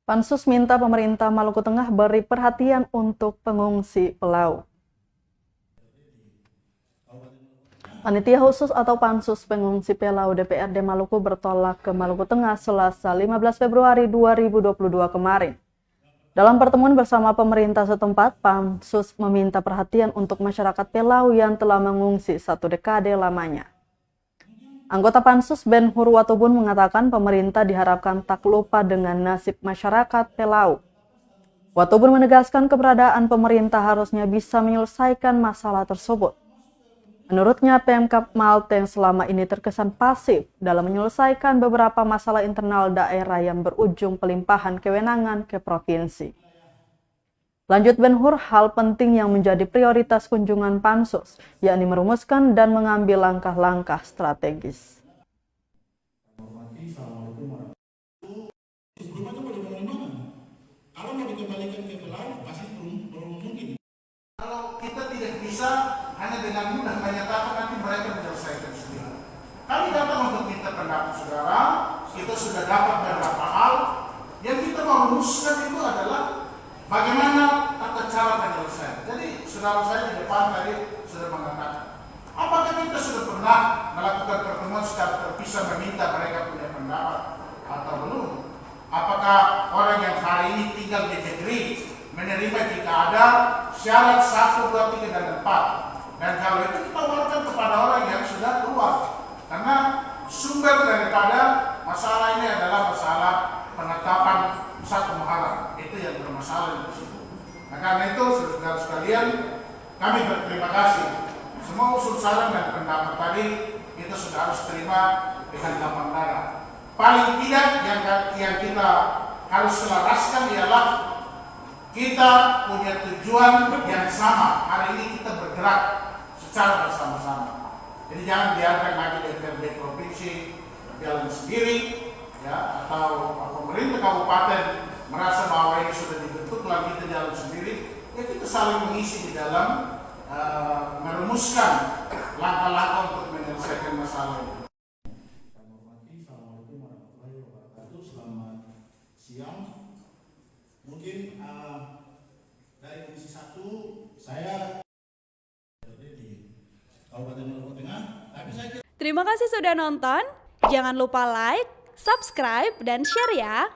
Pansus minta pemerintah Maluku Tengah beri perhatian untuk pengungsi Pelau. Panitia khusus atau Pansus Pengungsi Pelau DPRD Maluku bertolak ke Maluku Tengah Selasa 15 Februari 2022 kemarin. Dalam pertemuan bersama pemerintah setempat, Pansus meminta perhatian untuk masyarakat Pelau yang telah mengungsi 1 dekade lamanya. Anggota Pansus Ben Hur Watubun mengatakan pemerintah diharapkan tak lupa dengan nasib masyarakat Pelau. Watubun menegaskan keberadaan pemerintah harusnya bisa menyelesaikan masalah tersebut. Menurutnya, Pemkab Malteng selama ini terkesan pasif dalam menyelesaikan beberapa masalah internal daerah yang berujung pelimpahan kewenangan ke provinsi. Lanjut Ben Hur, hal penting yang menjadi prioritas kunjungan Pansus, yakni merumuskan dan mengambil langkah-langkah strategis. Kalau mau dikembalikan ke Pelau, pasti belum mungkin. Kalau kita tidak bisa hanya dengan mudah menyatakan, nanti mereka menyelesaikan sendiri. Kami datang untuk minta pendapat saudara, kita sudah dapat beberapa hal. Yang kita mau rumuskan itu adalah bagaimana tata cara penyelesaian. Jadi saudara saya di depan tadi sudah mengatakan, apakah kita sudah pernah melakukan pertemuan secara terpisah meminta mereka punya pendapat atau belum? Apakah orang yang hari ini tinggal di negeri menerima jika ada syarat 1, 2, 3, dan 4? Dan kalau itu kita tawarkan kepada orang yang sudah keluar. Karena sumber daripada masalah ini adalah masalah penetapan 1 Muharram. Itu yang bermasalah di situ. Nah karena itu saudara sekalian, kami berterima kasih. Semua usul saran dan pendapat tadi kita sudah harus terima dengan lapang dada. Paling tidak yang kita harus selaraskan ialah kita punya tujuan yang sama. Hari ini kita bergerak secara bersama-sama. Jadi jangan biarkan lagi DPRD provinsi berjalan sendiri, ya, atau pemerintah kabupaten merasa bahwa ini sudah dibentuk lagi kita jalan sendiri. Ya kita saling mengisi di dalam merumuskan langkah-langkah untuk menyelesaikan masalah ini. Selamat siang. Mungkin dari Komisi 1 saya di Kabupaten Maluku Tengah, tapi saya Terima kasih sudah nonton. Jangan lupa like, subscribe, dan share ya.